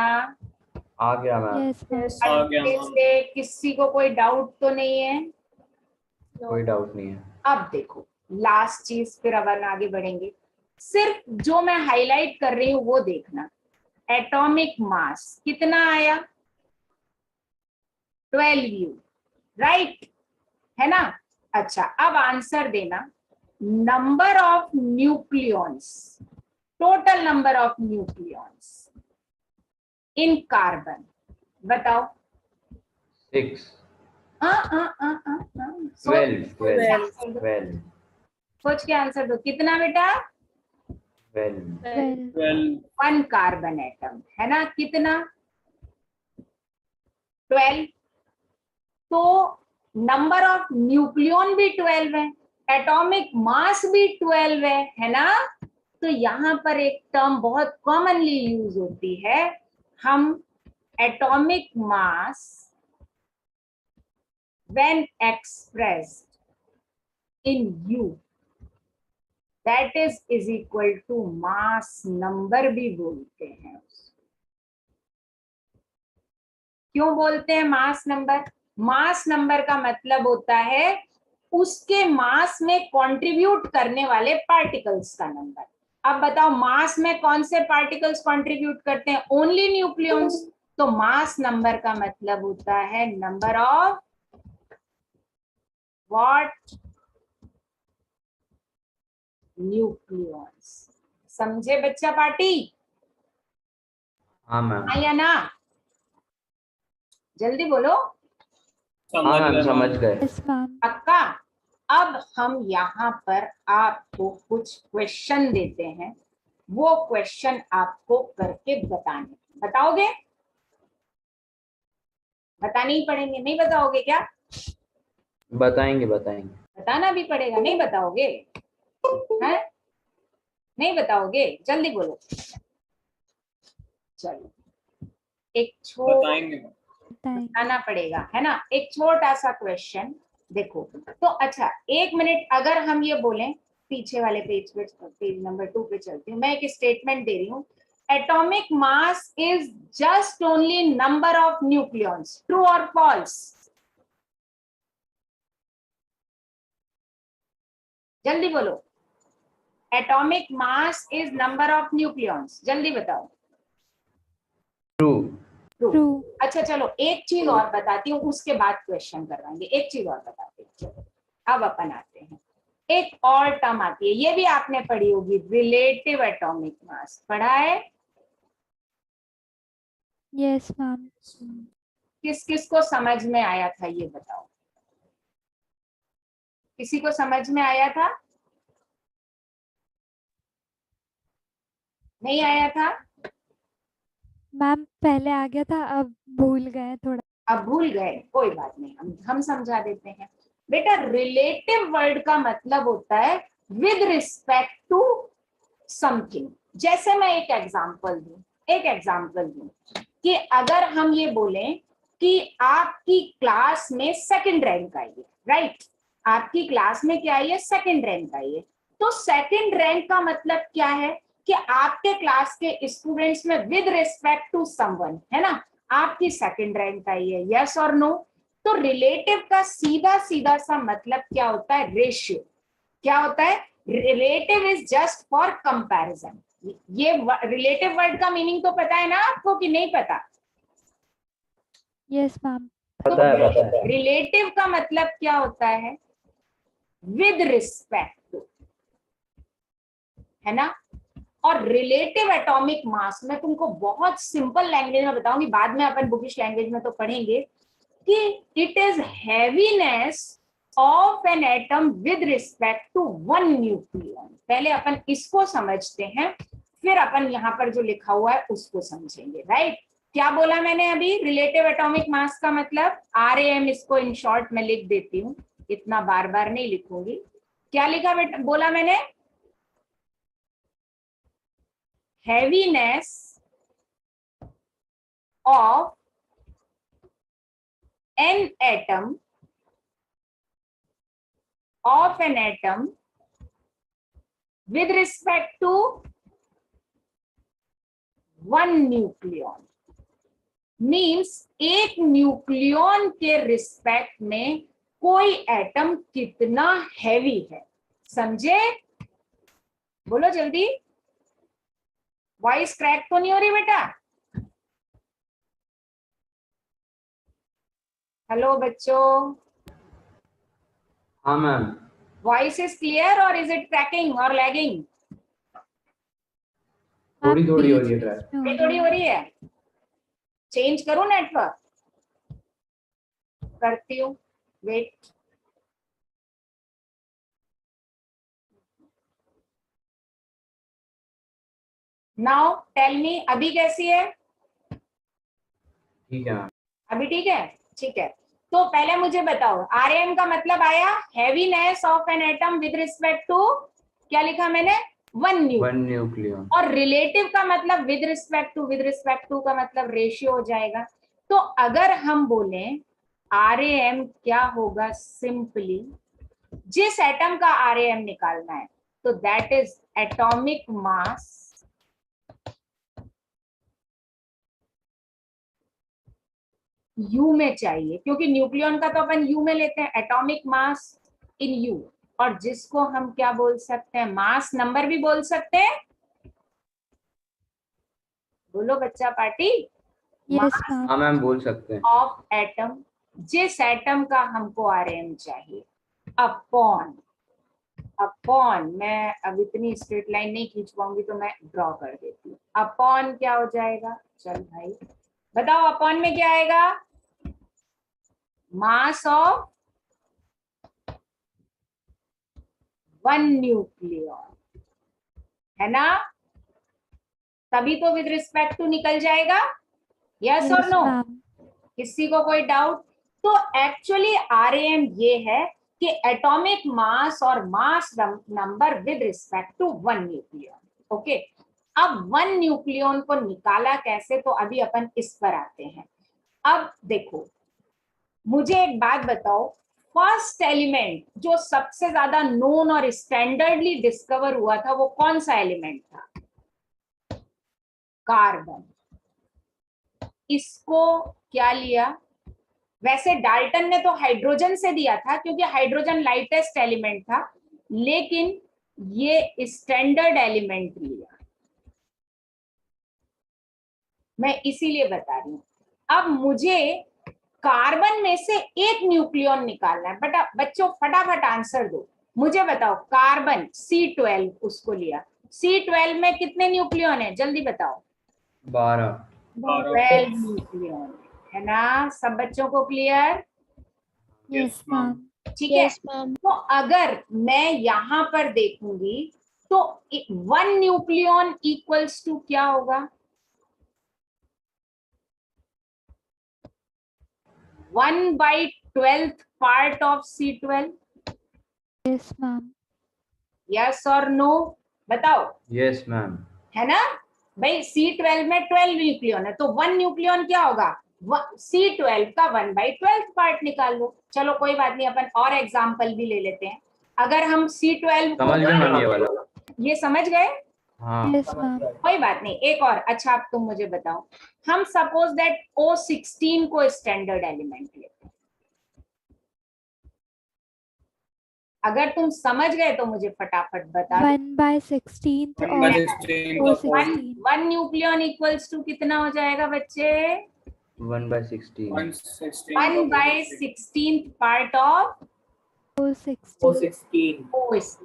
आ गया मैम। Yes, ma'am. आ गया मैम। से किसी को कोई डाउट तो नहीं है? कोई डाउट नहीं है। अब देखो लास्ट चीज, फिर अब आगे बढ़ेंगे। सिर्फ जो मैं हाईलाइट कर रही हूं वो देखना। एटॉमिक मास कितना आया? 12U, right? है ना? अच्छा, अब आंसर देना। Number of nucleons, total number of nucleons in carbon बताओ। 6 सोच 12 के आंसर दो। कितना बेटा? 12 12. 1 कार्बन एटम, है ना? कितना? 12। तो नंबर ऑफ न्यूक्लियॉन भी 12 है, एटॉमिक मास भी 12 है ना? तो यहां पर एक टर्म बहुत कॉमनली यूज होती है, हम atomic mass when expressed in U, that is equal to mass number भी बोलते हैं। क्यों बोलते हैं मास नंबर? मास नंबर का मतलब होता है उसके मास में कंट्रीब्यूट करने वाले पार्टिकल्स का नंबर। अब बताओ, मास में कौन से पार्टिकल्स कंट्रीब्यूट करते हैं? Only nucleons. तो मास नंबर का मतलब होता है नंबर ऑफ व्हाट? न्यूक्लियॉन्स। समझे बच्चा पार्टी? हाँ मैम। हाँ या ना? जल्दी बोलो। हाँ मैम, समझ गए। Yes, ma'am. पक्का? अब हम यहाँ पर आपको कुछ क्वेश्चन देते हैं, वो क्वेश्चन आपको करके बताने। बताओगे? बताने ही पड़ेंगे, नहीं बताओगे क्या? बताएंगे बताएंगे। बताना भी पड़ेगा, नहीं बताओगे? हैं? नहीं बताओगे? जल्दी बोलो। चलो एक बताएंगे। बताएंगे। बताना पड़ेगा, है ना। एक छोटा सा क्वेश्चन देखो तो। अच्छा, एक मिनट, अगर हम ये बोलें, पीछे वाले पेज पे, पेज नंबर 2 पे चलती हूँ। मैं एक स्टेटमेंट दे रही हूँ, atomic mass is just only number of nucleons, true और फॉल्स? जल्दी बोलो। Atomic mass is number of nucleons, जल्दी बताओ। ट्रू। ट्रू। True. अच्छा चलो एक चीज और बताती हूँ, उसके बाद क्वेश्चन करवाएंगे। एक चीज और बताते हैं, चलो अब अपन आते हैं। एक और टर्म आती है, ये भी आपने पढ़ी होगी, रिलेटिव एटॉमिक मास। पढ़ा है? Yes, ma'am. किस किस को समझ में आया था ये बताओ? किसी को समझ में आया था? नहीं आया था? मैम पहले आ गया था, अब भूल गए थोड़ा। अब भूल गए, कोई बात नहीं, हम समझा देते हैं। बेटा रिलेटिव वर्ड का मतलब होता है विद रिस्पेक्ट टू समथिंग। जैसे मैं एक एग्जांपल दूं कि अगर हम ये बोलें कि आपकी क्लास में सेकंड रैंक आई है, राइट? आपकी क्लास में क्या आई है? सेकंड रैंक आई है। तो सेकंड रैंक का मतलब क्या है कि आपके क्लास के स्टूडेंट्स में विद रिस्पेक्ट टू समवन, है ना, आपकी सेकंड रैंक आई है। यस और नो? तो रिलेटिव का सीधा सीधा सा मतलब क्या होता है? रेशियो। क्या होता है? Relative is just for comparison. ये रिलेटिव वर्ड का मीनिंग तो पता है ना आपको कि नहीं पता? Yes, ma'am. तो पता है। रिलेटिव का मतलब क्या होता है? विद रिस्पेक्ट टू, है ना। और रिलेटिव एटॉमिक मास मैं तुमको बहुत सिंपल लैंग्वेज में बताऊंगी, बाद में अपन बुकिश लैंग्वेज में तो पढ़ेंगे कि it is heaviness of an atom with respect to one nucleon. पहले अपन इसको समझते हैं, फिर अपन यहाँ पर जो लिखा हुआ है उसको समझेंगे, राइट? क्या बोला मैंने अभी? रिलेटिव एटॉमिक मास का मतलब RAM, इसको इन शॉर्ट में लिख देती हूँ, इतना बार बार नहीं लिखूंगी। क्या लिखा बेटा, बोला मैंने? heaviness of an atom with respect to one nucleon means एक न्यूक्लियन के रिस्पेक्ट में कोई एटम कितना हैवी है। समझे? बोलो जल्दी, वॉइस क्रैक तो नहीं हो रही बेटा? हेलो बच्चों, हाँ मैम। वॉइस इज क्लियर और इज इट क्रैकिंग और लैगिंग? थोड़ी मैम थोड़ी हो बीच रही है बीच ट्रैक। में हो थोड़ी रही हो है। रही है? चेंज करूं नेटवर्क? करती हूँ, वेट। नाउ टेल मी, अभी कैसी है? ठीक है मैम। अभी ठीक है? ठीक है। तो पहले मुझे बताओ, RAM का मतलब आया heaviness of an atom with respect to, क्या लिखा मैंने? One nucleon. One nucleon. और रिलेटिव का मतलब विद रिस्पेक्ट टू का मतलब रेशियो हो जाएगा। तो अगर हम बोलें RAM क्या होगा, सिंपली जिस एटम का RAM निकालना है तो that is atomic mass you में चाहिए, क्योंकि न्यूक्लियन का तो अपन यू में लेते हैं, एटॉमिक मास इन यू। और जिसको हम क्या बोल सकते हैं? मास नंबर भी बोल सकते हैं। बोलो बच्चा पार्टी। Yes, ma'am. हाँ मैम बोल सकते हैं। ऑफ एटम, जिस एटम का हमको RAM चाहिए, अपॉन मैं अब इतनी स्ट्रेट लाइन नहीं खींच पाऊंगी तो मैं ड्रॉ कर देती हूँ। अपॉन क्या हो जाएगा? चल भाई बताओ, अपॉन में क्या आएगा? मास ऑफ वन न्यूक्लियन, है ना। तभी तो विद रिस्पेक्ट टू निकल जाएगा। यस और Yes, नो? ma'am. किसी को कोई डाउट? तो तो एक्चुअली RAM ये है कि एटॉमिक मास और mass number with respect to one nucleon. Okay, अब वन न्यूक्लियन को निकाला कैसे, तो अभी अपन इस पर आते हैं। अब देखो, मुझे एक बात बताओ, फर्स्ट एलिमेंट जो सबसे ज्यादा नोन और स्टैंडर्डली डिस्कवर हुआ था वो कौन सा एलिमेंट था? कार्बन। इसको क्या लिया? वैसे डाल्टन ने तो हाइड्रोजन से दिया था क्योंकि हाइड्रोजन लाइटेस्ट एलिमेंट था, लेकिन ये स्टैंडर्ड एलिमेंट लिया। मैं इसीलिए बता रही हूं। अब मुझे कार्बन में से एक न्यूक्लियन निकालना है। बट बच्चों फटाफट आंसर दो, मुझे बताओ। कार्बन C12 उसको लिया, C12 में कितने न्यूक्लियन है? जल्दी बताओ। 12। 12 न्यूक्लियन है ना? सब बच्चों को क्लियर? Yes ma'am. ठीक है। Yes, ma'am. तो अगर मैं यहां पर देखूंगी तो वन न्यूक्लियन इक्वल्स टू क्या होगा? 1/12th part of C12। Yes ma'am. Yes और नो? बताओ। Yes, ma'am. है ना भाई? C12 में 12 न्यूक्लियन है, तो वन न्यूक्लियन क्या होगा? C12 का 1/12th पार्ट निकाल लो। चलो कोई बात नहीं, अपन और एग्जांपल भी ले लेते हैं। अगर हम C12 समझ गए मैम ये वाला? ये समझ गए? हाँ। Yes ma'am. कोई बात नहीं, एक और। अच्छा, अब तुम मुझे बताओ, हम सपोज दैट O16 को स्टैंडर्ड एलिमेंट लेते हैं। अगर तुम समझ गए तो मुझे फटाफट बता दो। 1/16 और O16। One nucleon equals to कितना हो जाएगा बच्चे? 1/16। 1/16 पार्ट ऑफ O16।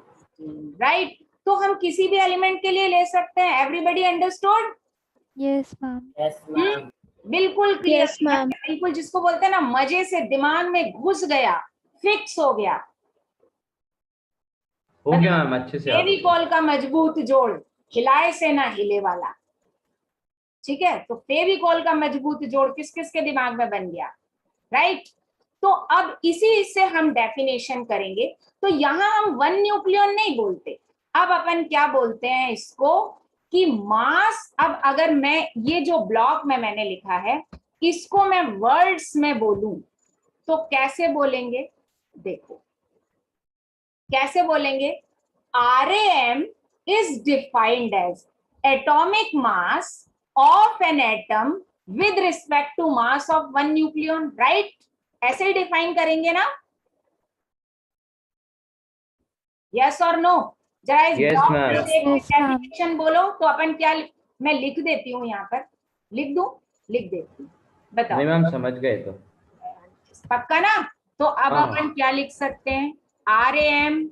राइट। तो हम किसी भी एलिमेंट के लिए ले सकते हैं। Everybody understood? Yes ma'am. बिल्कुल क्लियर। Yes, ma'am. बिल्कुल, जिसको बोलते हैं ना मजे से दिमाग में घुस गया, फिक्स हो गया। हो गया मैम, अच्छे से आ गया। फेविकॉल का मजबूत जोड़, हिलाए से ना हिले वाला। ठीक है, तो फेविकॉल का मजबूत जोड़ किस किस के दिमाग में बन गया? राइट। तो अब इसी से हम डेफिनेशन करेंगे। तो यहां हम वन न्यूक्लियन नहीं बोलते, अब अपन क्या बोलते हैं इसको कि मास। अब अगर मैं ये जो ब्लॉक में मैंने लिखा है इसको मैं वर्ड्स में बोलूं तो कैसे बोलेंगे? देखो कैसे बोलेंगे। RAM is defined as atomic mass of an atom with respect to mass of one nucleon, right? ऐसे ही डिफाइन करेंगे ना? यस और नो? जरा इस Yes, ब्लॉक ma'am. में देखो, Yes, ma'am. डेफिनेशन बोलो। तो अपन क्या मैं लिख देती हूँ, यहाँ पर लिख दूं? लिख देती हूँ, नहीं बताओ। मैम, समझ गए तो। पक्का ना? तो अब हाँ। अपन क्या लिख सकते हैं? RAM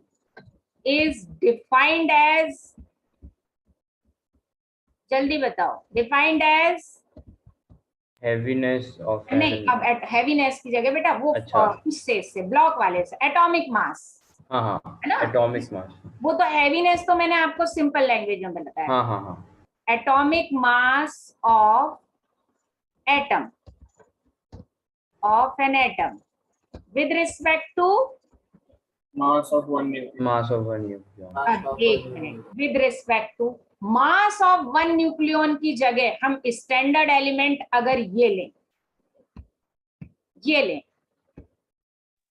is defined as, जल्दी बताओ, डिफाइंड एज Heaviness of नहीं, an- अब हैवीनेस की जगह बेटा वो अच्छा। इससे ब्लॉक वाले से एटॉमिक मास। हाँ हाँ, है ना? Atomic mass. वो तो हैवीनेस तो मैंने आपको सिंपल लैंग्वेज में बताया। हाँ हाँ हाँ। Atomic mass of an atom with respect to Mass of one nucleon. Mass of one nucleon. एक minute, with respect to mass of one nucleon की जगह हम स्टैंडर्ड एलिमेंट अगर ये लें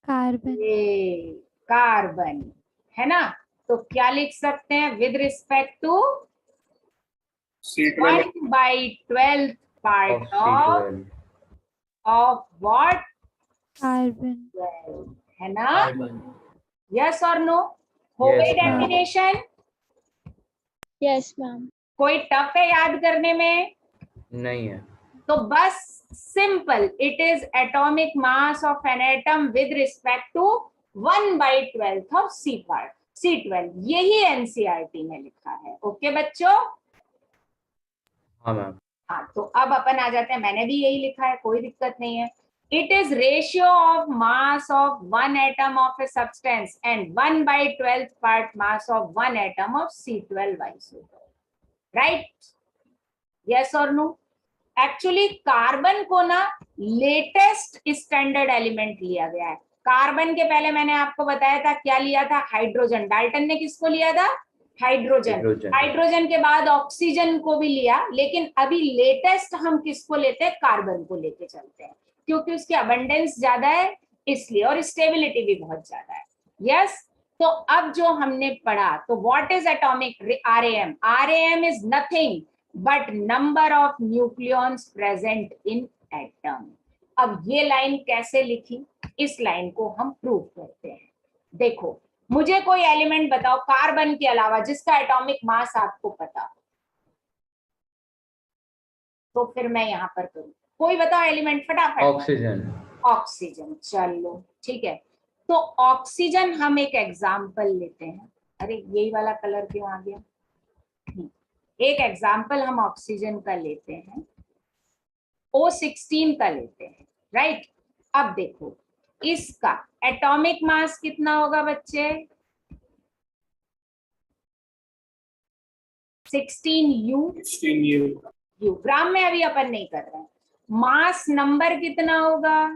कार्बन। ये कार्बन, है ना? तो क्या लिख सकते हैं? With respect to C12. 1/12th part of what? Carbon. है ना? यस और नो? हो Yes, गई ma'am. डेफिनेशन? Yes, ma'am. कोई टफ है याद करने में? नहीं है। तो बस simple, it is atomic mass of an atom with respect to 1/12th of C12। यही NCERT में लिखा है। ओके बच्चों? हाँ मैम। हाँ, तो अब अपन आ जाते हैं। मैंने भी यही लिखा है, कोई दिक्कत नहीं है। It is ratio of mass of one atom of a substance and 1/12th part mass of one atom of C12 isotope, right? Yes और नो? एक्चुअली कार्बन को ना लेटेस्ट स्टैंडर्ड एलिमेंट लिया गया है। कार्बन के पहले मैंने आपको बताया था क्या लिया था, हाइड्रोजन। डाल्टन ने किसको लिया था, हाइड्रोजन। हाइड्रोजन के बाद ऑक्सीजन को भी लिया, लेकिन अभी लेटेस्ट हम किसको लेते हैं, कार्बन को लेके चलते हैं, क्योंकि उसकी अबंडेंस ज्यादा है इसलिए, और स्टेबिलिटी भी बहुत ज्यादा है। यस, तो अब जो हमने पढ़ा, तो what is atomic RAM? RAM is nothing but number of nucleons present in atom. अब ये लाइन कैसे लिखी, इस लाइन को हम प्रूव करते हैं। देखो, मुझे कोई एलिमेंट बताओ कार्बन के अलावा जिसका एटॉमिक मास आपको पता, तो फिर मैं यहां पर करूं। कोई बताओ एलिमेंट फटाफट। ऑक्सीजन। ऑक्सीजन, चलो ठीक है। तो ऑक्सीजन हम एक एग्जाम्पल लेते हैं। अरे यही वाला कलर क्यों आ गया? एक एग्जाम्पल हम ऑक्सीजन का लेते हैं, O16 का लेते हैं, राइट। अब देखो इसका एटॉमिक मास कितना होगा बच्चे, 16U। 16U। ग्राम में अभी अपन नहीं कर रहे हैं। मास नंबर कितना होगा,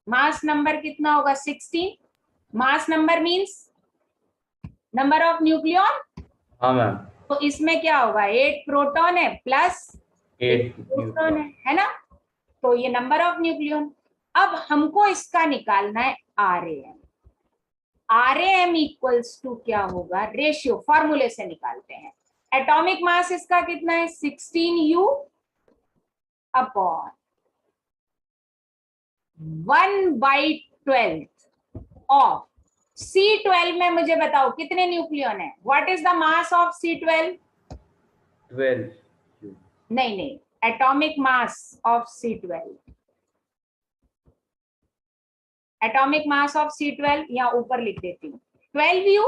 मास नंबर कितना होगा, 16। Mass number means number of nucleon. हाँ मैम। तो इसमें क्या होगा, 8 प्रोटॉन है प्लस 8 न्यूट्रॉन है ना, तो ये नंबर ऑफ न्यूक्लियॉन। अब हमको इसका निकालना है आरएएम। आरएएम इक्वल्स टू क्या होगा, रेशियो, फॉर्मूले से निकालते हैं। एटॉमिक मास इसका कितना है, 16U अपॉन 1/12 ऑफ C12 में मुझे बताओ कितने न्यूक्लियॉन है, what is the mass of C12? 12। नहीं, atomic mass of C12, atomic mass of C12 यहाँ ऊपर लिख देती हूँ, 12U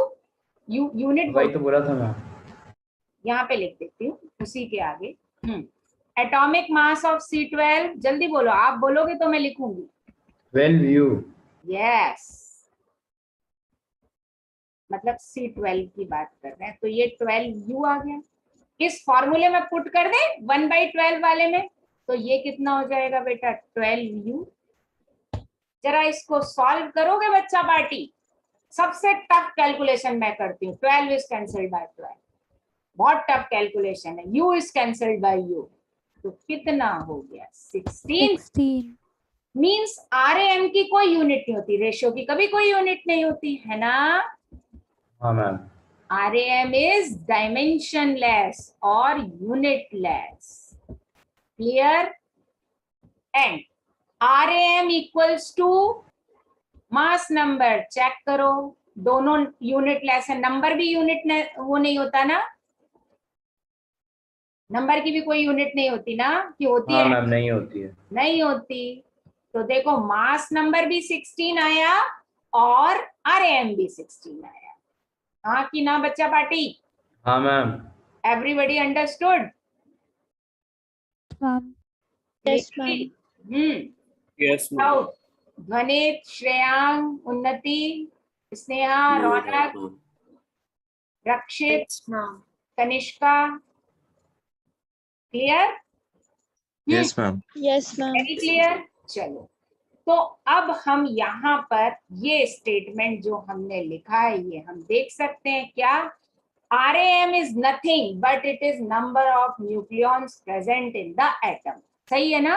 यूनिट, वही तो बोला था मैं। यहाँ पे लिख देती हूँ उसी के आगे। एटॉमिक मास ऑफ C12, जल्दी बोलो, आप बोलोगे तो मैं लिखूंगी। 12U। यस, मतलब C12 की बात कर रहे हैं, तो ये 12U आ गया। इस फॉर्मूले में पुट कर दे 1/12 वाले में, तो ये कितना हो जाएगा बेटा, 12U। जरा इसको सॉल्व करोगे बच्चा पार्टी, सबसे टफ कैलकुलेशन मैं करती हूँ। 12 इज कैंसल्ड बाय 12, बहुत टफ कैलकुलेशन है। U is cancelled by U, तो कितना हो गया, 16। मींस आरएएम की कोई यूनिट नहीं होती, रेशियो की कभी कोई यूनिट नहीं होती है ना। हाँ ma'am. RAM is dimensionless or unitless. Clear? And RAM equals to mass number. Check करो, दोनों unitless है, नंबर भी यूनिट वो नहीं होता ना, नंबर की भी कोई यूनिट नहीं होती ना, कि होती हाँ है? मैम, नहीं होती है। नहीं होती। तो देखो मास नंबर भी 16 आया और RAM भी 16 आया। हाँ कि ना बच्चा पार्टी? हाँ ma'am. Everybody understood? Yes, ma'am. Yes, ma'am. ध्वनित, श्रेयांग, उन्नति, स्नेहा, रौनक, रक्षित, Yes, ma'am. Kanishka, clear? Yes, ma'am. Yes, ma'am. Very clear. चलो, तो अब हम यहाँ पर ये स्टेटमेंट जो हमने लिखा है ये हम देख सकते हैं क्या, RAM is nothing but it is number of nucleons present in the atom। सही है ना?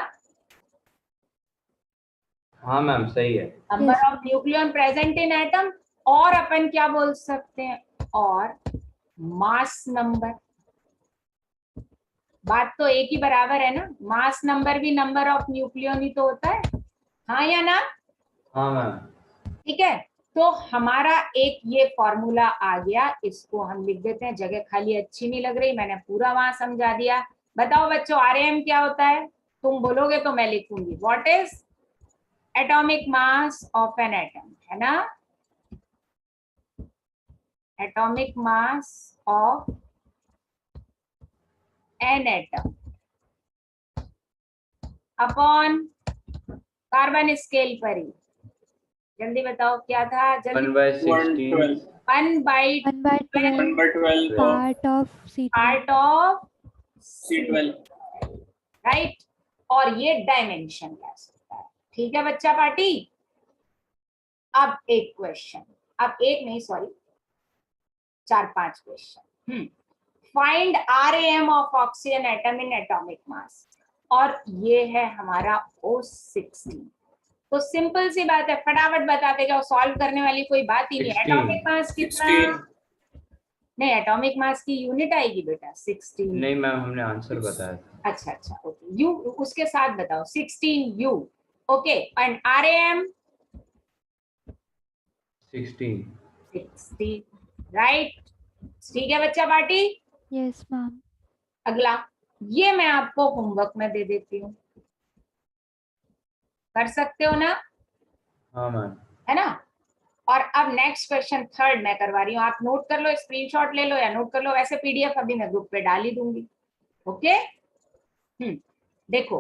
हाँ मैम, सही है। Number of nucleon present in atom, और अपन क्या बोल सकते हैं, और मास नंबर। बात तो एक ही बराबर है ना, मास नंबर भी नंबर ऑफ न्यूक्लियन ही तो होता है, हाँ या ना? हाँ मैम। ठीक है, तो हमारा एक ये फॉर्मूला आ गया, इसको हम लिख देते हैं, जगह खाली अच्छी नहीं लग रही, मैंने पूरा वहां समझा दिया। बताओ बच्चों RAM क्या होता है, तुम बोलोगे तो मैं लिखूंगी, what is atomic mass of an atom, है ना, atomic mass of an atom upon carbon scale पर ही। जल्दी बताओ क्या था, जल्दी। 1/16। 1/12 1/12 1/12 of part of C12. Part of C12. Right, और ये डायमेंशन कह सकता है। ठीक है बच्चा पार्टी। अब एक क्वेश्चन, अब एक नहीं sorry 4-5 question. Find RAM of oxygen atom in atomic mass, और ये है हमारा O16। तो सिंपल सी बात है, फटाफट बताते जाओ, सॉल्व करने वाली कोई बात ही नहीं। 16. एटॉमिक मास कितना? 16. नहीं, एटॉमिक मास की यूनिट आएगी बेटा 16। नहीं मैम, हमने आंसर बताया था। अच्छा अच्छा, ओके, यू उसके साथ बताओ 16U। Okay, and RAM 16. Right. ठीक है बच्चा पार्टी। Yes, ma'am. अगला, ये मैं आपको होमवर्क में दे देती हूँ, कर सकते हो ना? हाँ मैम। है ना? और अब नेक्स्ट क्वेश्चन थर्ड मैं करवा रही हूँ, आप नोट कर लो, स्क्रीनशॉट ले लो या नोट कर लो, वैसे PDF अभी मैं ग्रुप पे डाल ही दूंगी। ओके, देखो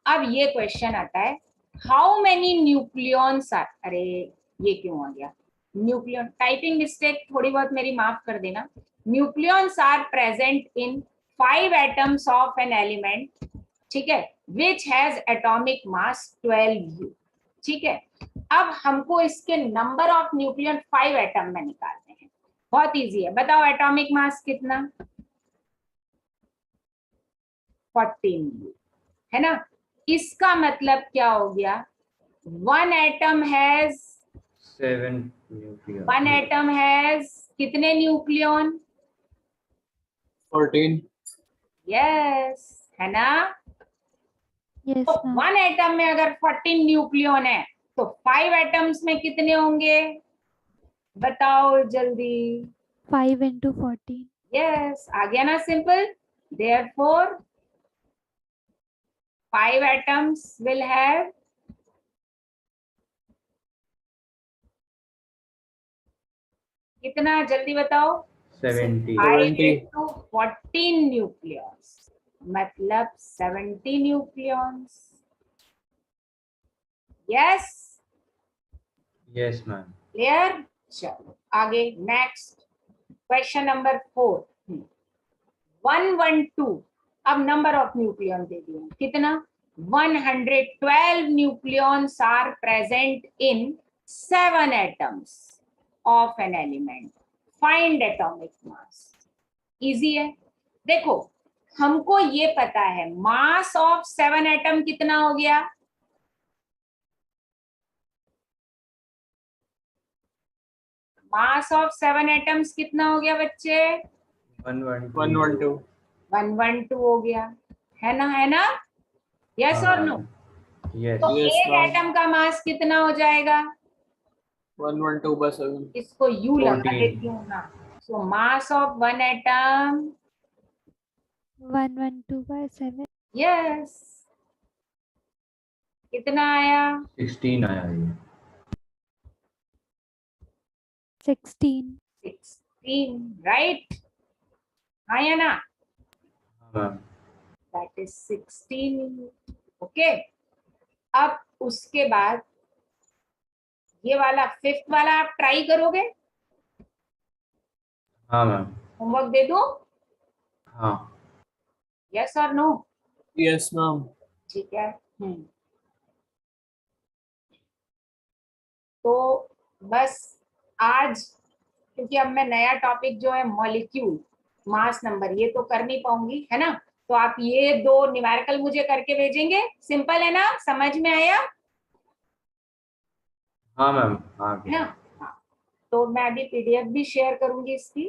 अब ये क्वेश्चन आता है, हाउ मेनी न्यूक्लियॉन्स आर, अरे ये क्यों आ गया न्यूक्लियन, टाइपिंग मिस्टेक थोड़ी बहुत मेरी माफ कर देना। Nucleons are present in 5 atoms of an element, ठीक है, which has atomic mass 12U। ठीक है, अब हमको इसके नंबर ऑफ न्यूक्लियन 5 एटम में निकालने हैं। बहुत इजी है, बताओ एटॉमिक मास कितना? 14U, है ना? इसका मतलब क्या हो गया? 1 atom has 7 nucleus. 1 atom has कितने न्यूक्लियन? 14. यस, है ना? Yes, तो ma'am. 1 एटम में अगर 14 न्यूक्लियन है तो 5 एटम्स में कितने होंगे? बताओ जल्दी। 5 into 14. यस, आ गया ना simple. Therefore 5 atoms will have कितना, जल्दी बताओ। 70. 5 into 14 न्यूक्लियस, मतलब 70 nucleus. Yes, yes ma'am. Clear? चलो आगे नेक्स्ट क्वेश्चन नंबर 4। 112, अब नंबर ऑफ न्यूक्लियन दे दिया, कितना? 112 nucleons are present in 7 atoms of an element, find atomic mass. Easy है, देखो हमको ये पता है मास ऑफ 7 एटम कितना हो गया? मास ऑफ 7 एटम्स कितना हो गया बच्चे? 112. 112 हो गया, है ना? है ना? यस और नो? यस। तो Yes, एक ma'am. एटम का मास कितना हो जाएगा? 112/7. इसको यू लगा 14. देती हूँ ना। सो मास ऑफ 1 एटम, 112/7. यस, कितना आया? 16 आया ये। 16. 16, राइट? हाँ या ना? हाँ मैम। That is 16। ओके, अब उसके बाद ये वाला 5th वाला आप ट्राई करोगे? हाँ मैम। होमवर्क दे दूं? हाँ। यस और नो? Yes, ma'am. ठीक है। तो बस आज, क्योंकि अब मैं नया टॉपिक जो है मॉलिक्यूल मास नंबर, ये तो कर नहीं पाऊंगी, है ना? तो आप ये 2 न्यूमेरिकल मुझे करके भेजेंगे। सिंपल है ना? समझ में आया? हाँ मैम, आ है गया। ना? हाँ, तो मैं अभी PDF भी शेयर करूंगी इसकी।